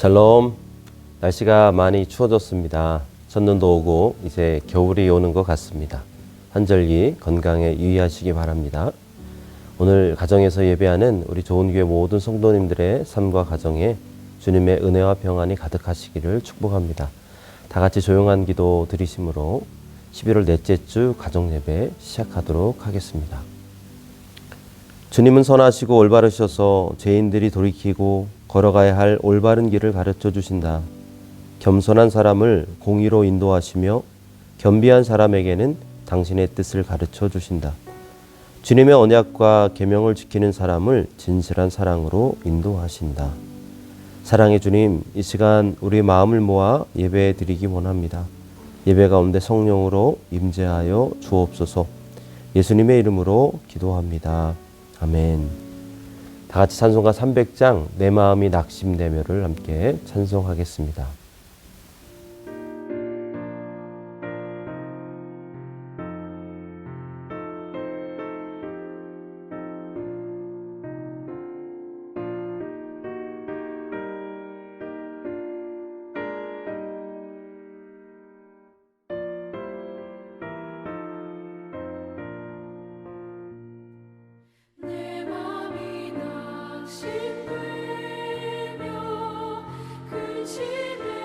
샬롬. 날씨가 많이 추워졌습니다. 첫눈도 오고 이제 겨울이 오는 것 같습니다. 한절기 건강에 유의하시기 바랍니다. 오늘 가정에서 예배하는 우리 좋은교회 모든 성도님들의 삶과 가정에 주님의 은혜와 평안이 가득하시기를 축복합니다. 다 같이 조용한 기도 드리심으로 11월 넷째 주 가정예배 시작하도록 하겠습니다. 주님은 선하시고 올바르셔서 죄인들이 돌이키고 걸어가야 할 올바른 길을 가르쳐 주신다. 겸손한 사람을 공의로 인도하시며 겸비한 사람에게는 당신의 뜻을 가르쳐 주신다. 주님의 언약과 계명을 지키는 사람을 진실한 사랑으로 인도하신다. 사랑의 주님, 이 시간 우리 마음을 모아 예배 드리기 원합니다. 예배 가운데 성령으로 임재하여 주옵소서. 예수님의 이름으로 기도합니다. 아멘. 다 같이 찬송가 300장 내 마음이 낙심되며를 함께 찬송하겠습니다. 내 맘이 낙심되며 근심해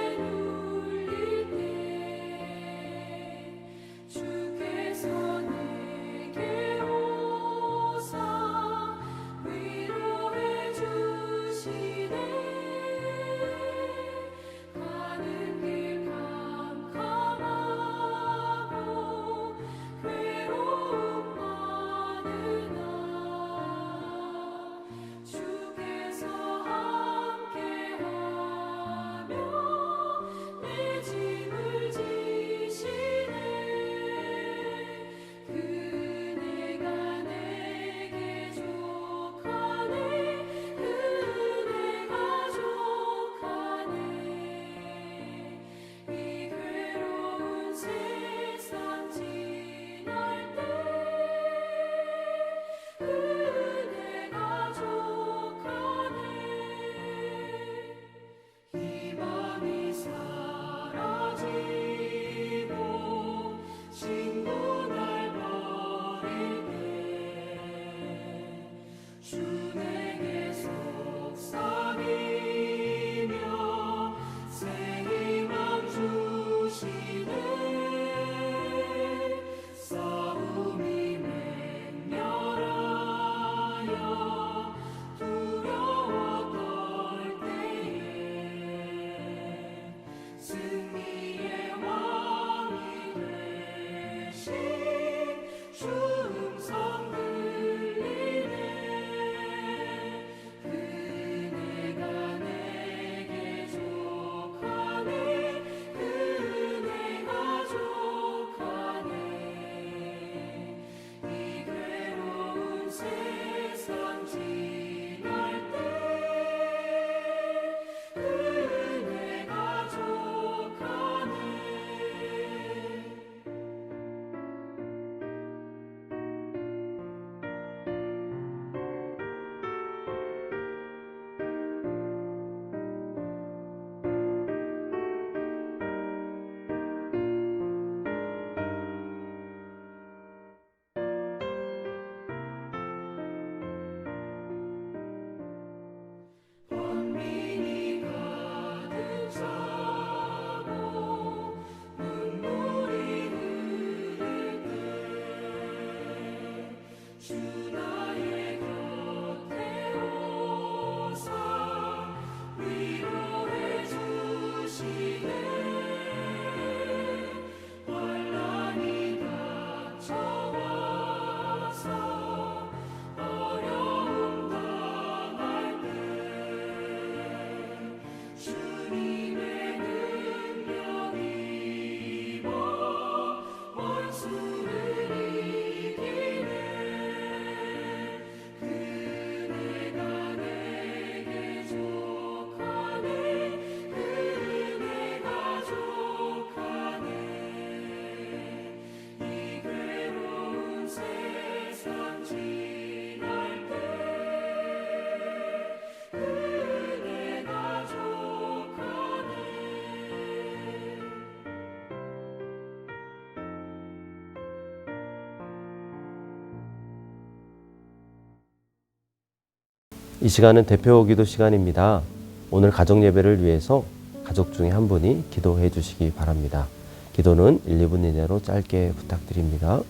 이 시간은 대표 기도 시간입니다. 오늘 가정 예배를 위해서 가족 중에 한 분이 기도해 주시기 바랍니다. 기도는 1, 2분 이내로 짧게 부탁드립니다.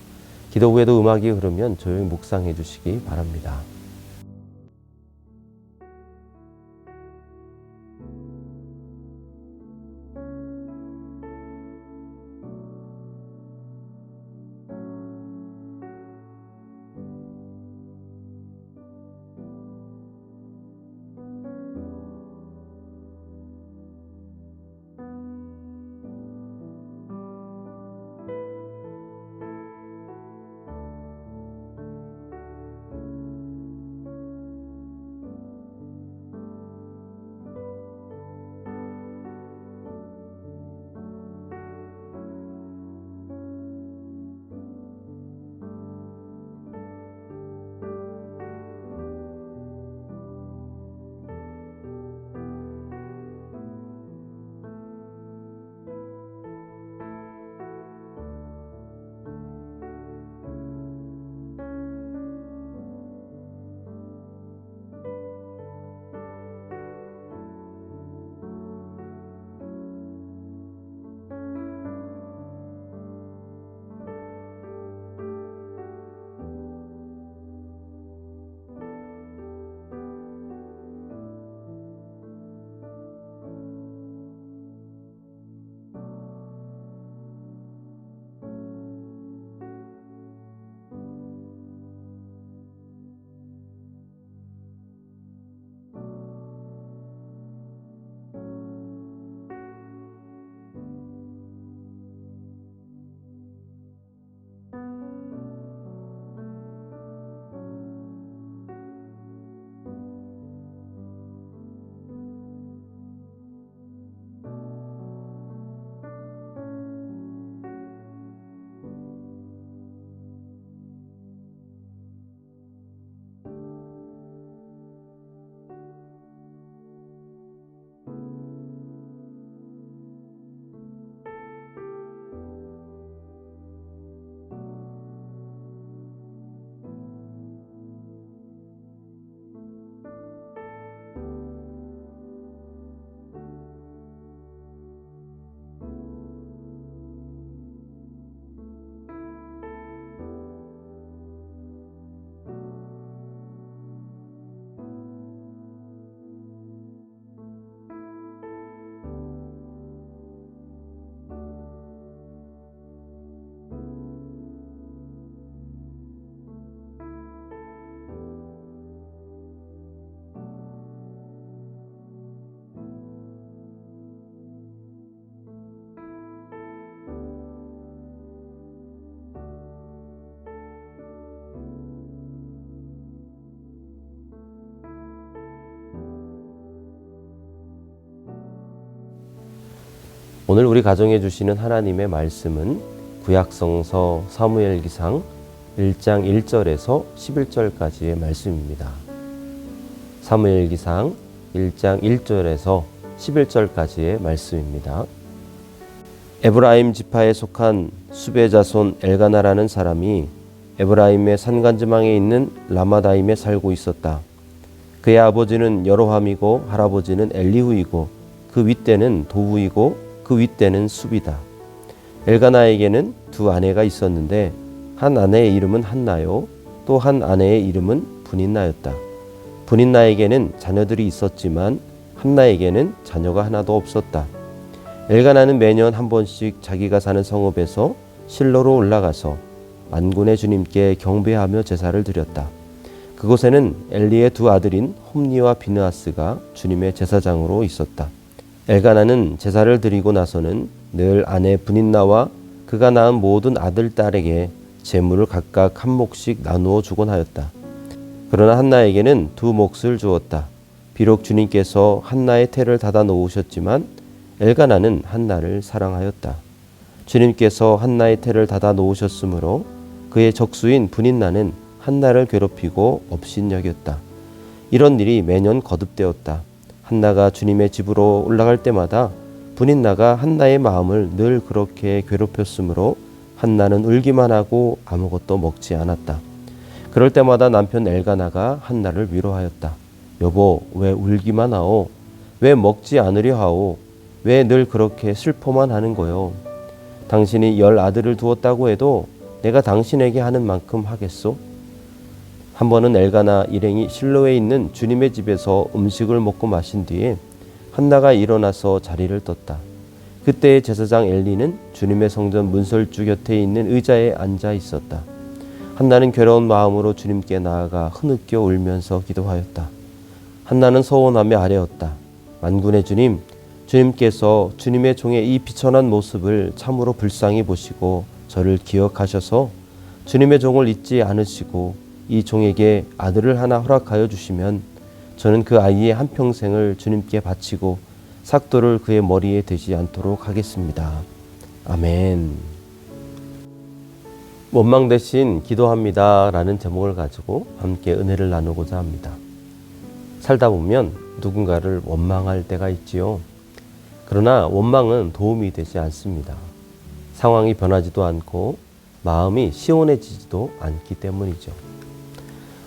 기도 후에도 음악이 흐르면 조용히 묵상해 주시기 바랍니다. 오늘 우리 가정에 주시는 하나님의 말씀은 구약성서 사무엘기상 1장 1절에서 11절까지의 말씀입니다. 사무엘기상 1장 1절에서 11절까지의 말씀입니다. 에브라임 지파에 속한 수베 자손 엘가나라는 사람이 에브라임의 산간지망에 있는 라마다임에 살고 있었다. 그의 아버지는 여로함이고 할아버지는 엘리후이고 그 윗대는 도후이고 그 윗대는 숲이다. 엘가나에게는 두 아내가 있었는데 한 아내의 이름은 한나요, 또 한 아내의 이름은 분인나였다. 분인나에게는 자녀들이 있었지만 한나에게는 자녀가 하나도 없었다. 엘가나는 매년 한 번씩 자기가 사는 성읍에서 실로로 올라가서 만군의 주님께 경배하며 제사를 드렸다. 그곳에는 엘리의 두 아들인 홈니와 비느하스가 주님의 제사장으로 있었다. 엘가나는 제사를 드리고 나서는 늘 아내 분인나와 그가 낳은 모든 아들, 딸에게 재물을 각각 한 몫씩 나누어 주곤 하였다. 그러나 한나에게는 두 몫을 주었다. 비록 주님께서 한나의 태를 닫아 놓으셨지만 엘가나는 한나를 사랑하였다. 주님께서 한나의 태를 닫아 놓으셨으므로 그의 적수인 분인나는 한나를 괴롭히고 업신여겼다. 이런 일이 매년 거듭되었다. 한나가 주님의 집으로 올라갈 때마다 분인나가 한나의 마음을 늘 그렇게 괴롭혔으므로 한나는 울기만 하고 아무것도 먹지 않았다. 그럴 때마다 남편 엘가나가 한나를 위로하였다. 여보, 왜 울기만 하오? 왜 먹지 않으려 하오? 왜 늘 그렇게 슬퍼만 하는 거요? 당신이 10 아들을 두었다고 해도 내가 당신에게 하는 만큼 하겠소? 한 번은 엘가나 일행이 실로에 있는 주님의 집에서 음식을 먹고 마신 뒤에 한나가 일어나서 자리를 떴다. 그때 제사장 엘리는 주님의 성전 문설주 곁에 있는 의자에 앉아 있었다. 한나는 괴로운 마음으로 주님께 나아가 흐느껴 울면서 기도하였다. 한나는 서원하며 아뢰었다. 만군의 주님, 주님께서 주님의 종의 이 비천한 모습을 참으로 불쌍히 보시고 저를 기억하셔서 주님의 종을 잊지 않으시고 이 종에게 아들을 하나 허락하여 주시면 저는 그 아이의 한평생을 주님께 바치고 삭도를 그의 머리에 대지 않도록 하겠습니다. 아멘. 원망 대신 기도합니다 라는 제목을 가지고 함께 은혜를 나누고자 합니다. 살다 보면 누군가를 원망할 때가 있지요. 그러나 원망은 도움이 되지 않습니다. 상황이 변하지도 않고 마음이 시원해지지도 않기 때문이죠.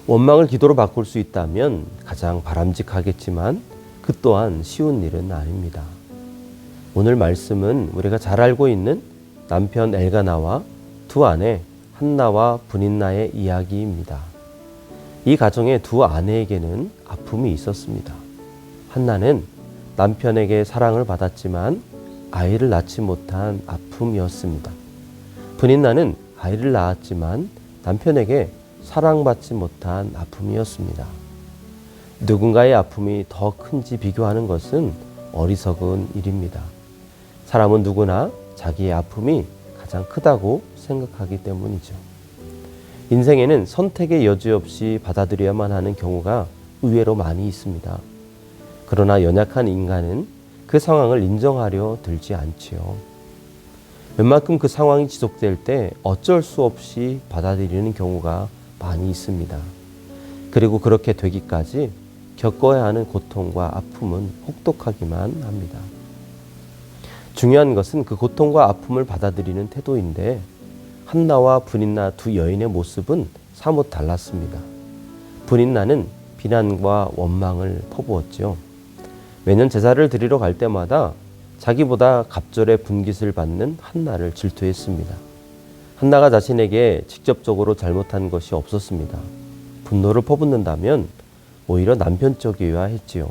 원망을 기도로 바꿀 수 있다면 가장 바람직하겠지만 그 또한 쉬운 일은 아닙니다. 오늘 말씀은 우리가 잘 알고 있는 남편 엘가나와 두 아내 한나와 브닌나의 이야기입니다. 이 가정의 두 아내에게는 아픔이 있었습니다. 한나는 남편에게 사랑을 받았지만 아이를 낳지 못한 아픔이었습니다. 브닌나는 아이를 낳았지만 남편에게 사랑받지 못한 아픔이었습니다. 누군가의 아픔이 더 큰지 비교하는 것은 어리석은 일입니다. 사람은 누구나 자기의 아픔이 가장 크다고 생각하기 때문이죠. 인생에는 선택의 여지 없이 받아들여야만 하는 경우가 의외로 많이 있습니다. 그러나 연약한 인간은 그 상황을 인정하려 들지 않지요. 웬만큼 그 상황이 지속될 때 어쩔 수 없이 받아들이는 경우가 많이 있습니다. 그리고 그렇게 되기까지 겪어야 하는 고통과 아픔은 혹독하기만 합니다. 중요한 것은 그 고통과 아픔을 받아들이는 태도인데 한나와 브닌나 두 여인의 모습은 사뭇 달랐습니다. 브닌나는 비난과 원망을 퍼부었죠. 매년 제사를 드리러 갈 때마다 자기보다 갑절의 분깃을 받는 한나를 질투했습니다. 한나가 자신에게 직접적으로 잘못한 것이 없었습니다. 분노를 퍼붓는다면 오히려 남편 쪽이어야 했지요.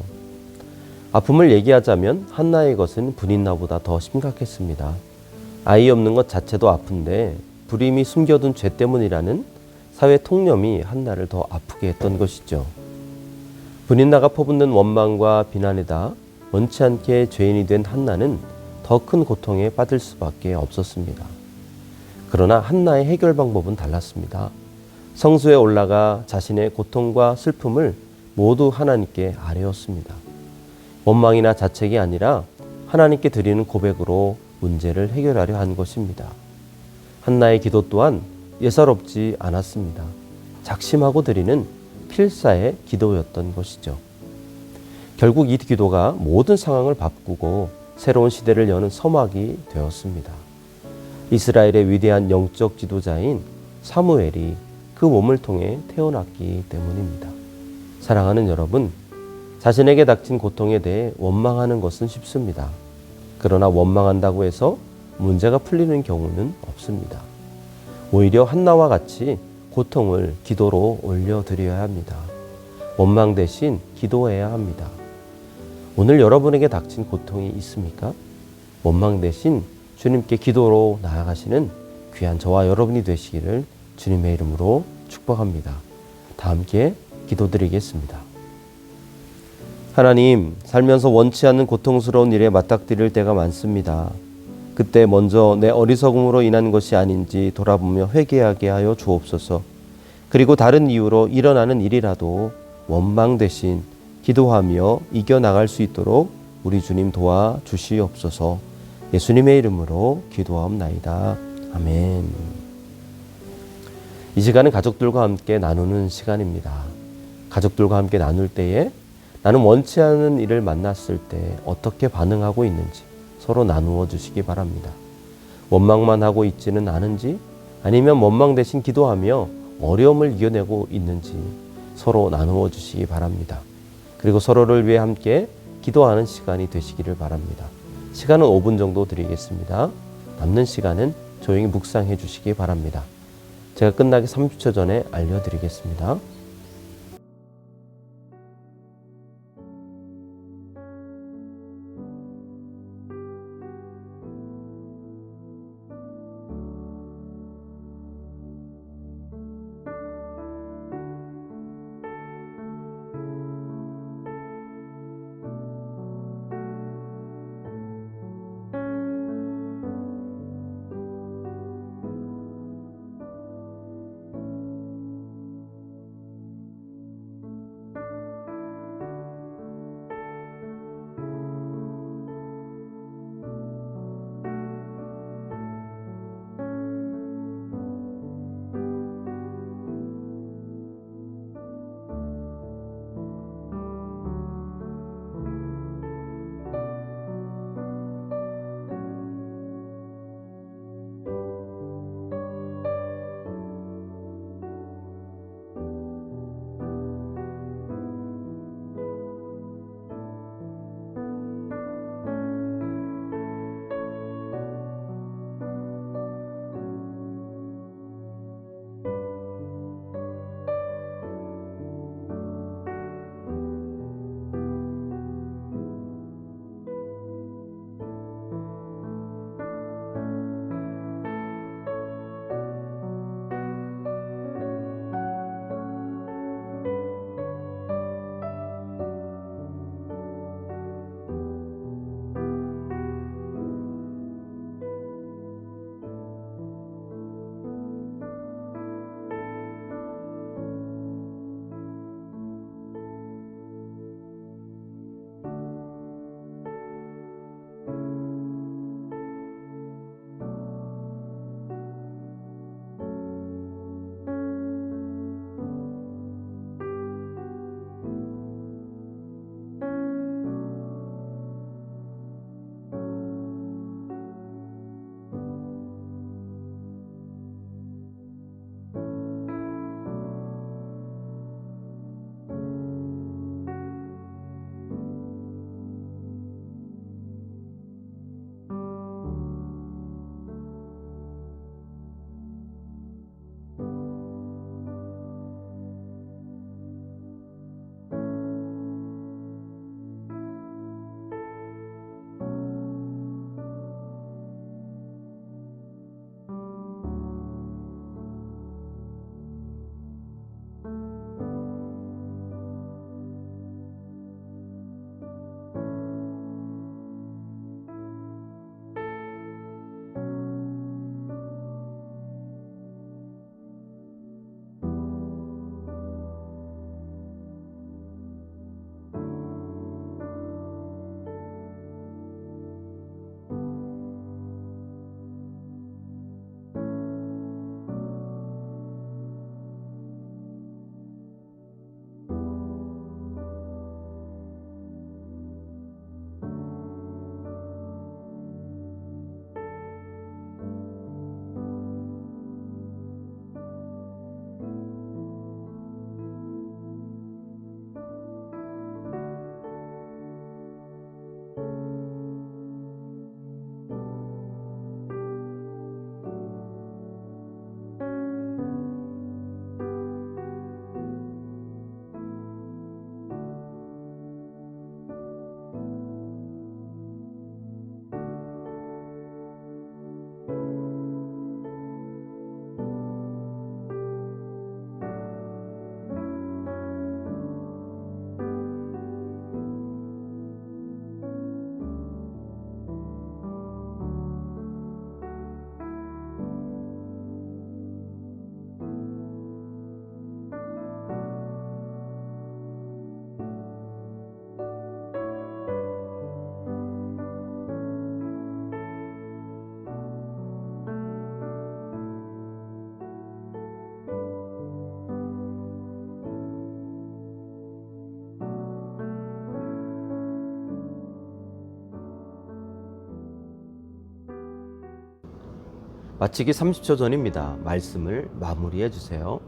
아픔을 얘기하자면 한나의 것은 브닌나보다 더 심각했습니다. 아이 없는 것 자체도 아픈데 불임이 숨겨둔 죄 때문이라는 사회 통념이 한나를 더 아프게 했던 것이죠. 브닌나가 퍼붓는 원망과 비난에다 원치 않게 죄인이 된 한나는 더 큰 고통에 빠질 수밖에 없었습니다. 그러나 한나의 해결 방법은 달랐습니다. 성수에 올라가 자신의 고통과 슬픔을 모두 하나님께 아뢰었습니다. 원망이나 자책이 아니라 하나님께 드리는 고백으로 문제를 해결하려 한 것입니다. 한나의 기도 또한 예사롭지 않았습니다. 작심하고 드리는 필사의 기도였던 것이죠. 결국 이 기도가 모든 상황을 바꾸고 새로운 시대를 여는 서막이 되었습니다. 이스라엘의 위대한 영적 지도자인 사무엘이 그 몸을 통해 태어났기 때문입니다. 사랑하는 여러분, 자신에게 닥친 고통에 대해 원망하는 것은 쉽습니다. 그러나 원망한다고 해서 문제가 풀리는 경우는 없습니다. 오히려 한나와 같이 고통을 기도로 올려드려야 합니다. 원망 대신 기도해야 합니다. 오늘 여러분에게 닥친 고통이 있습니까? 원망 대신 주님께 기도로 나아가시는 귀한 저와 여러분이 되시기를 주님의 이름으로 축복합니다. 다 함께 기도드리겠습니다. 하나님, 살면서 원치 않는 고통스러운 일에 맞닥뜨릴 때가 많습니다. 그때 먼저 내 어리석음으로 인한 것이 아닌지 돌아보며 회개하게 하여 주옵소서. 그리고 다른 이유로 일어나는 일이라도 원망 대신 기도하며 이겨나갈 수 있도록 우리 주님 도와주시옵소서. 예수님의 이름으로 기도하옵나이다. 아멘. 이 시간은 가족들과 함께 나누는 시간입니다. 가족들과 함께 나눌 때에 나는 원치 않은 일을 만났을 때 어떻게 반응하고 있는지 서로 나누어 주시기 바랍니다. 원망만 하고 있지는 않은지 아니면 원망 대신 기도하며 어려움을 이겨내고 있는지 서로 나누어 주시기 바랍니다. 그리고 서로를 위해 함께 기도하는 시간이 되시기를 바랍니다. 시간은 5분 정도 드리겠습니다. 남는 시간은 조용히 묵상해 주시기 바랍니다. 제가 끝나기 30초 전에 알려드리겠습니다. 마치기 30초 전입니다. 말씀을 마무리해 주세요.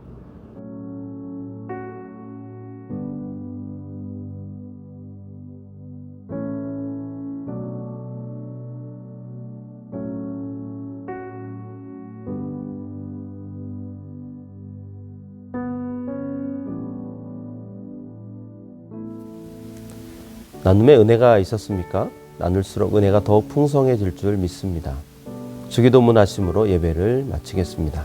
나눔의 은혜가 있었습니까? 나눌수록 은혜가 더욱 풍성해질 줄 믿습니다. 주기도문 하심으로 예배를 마치겠습니다.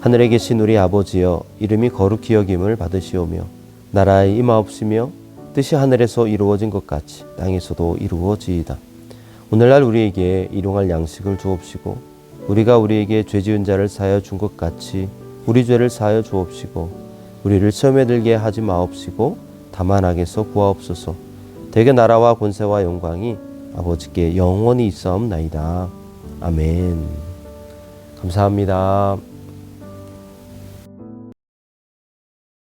하늘에 계신 우리 아버지여, 이름이 거룩히 여김을 받으시오며 나라의 임하옵시며 뜻이 하늘에서 이루어진 것 같이 땅에서도 이루어지이다. 오늘날 우리에게 일용할 양식을 주옵시고 우리가 우리에게 죄 지은 자를 사하여 준 것 같이 우리 죄를 사하여 주옵시고 우리를 시험에 들게 하지 마옵시고 다만 악에서 구하옵소서. 대개 나라와 권세와 영광이 아버지께 영원히 있사옵나이다. 아멘. 감사합니다.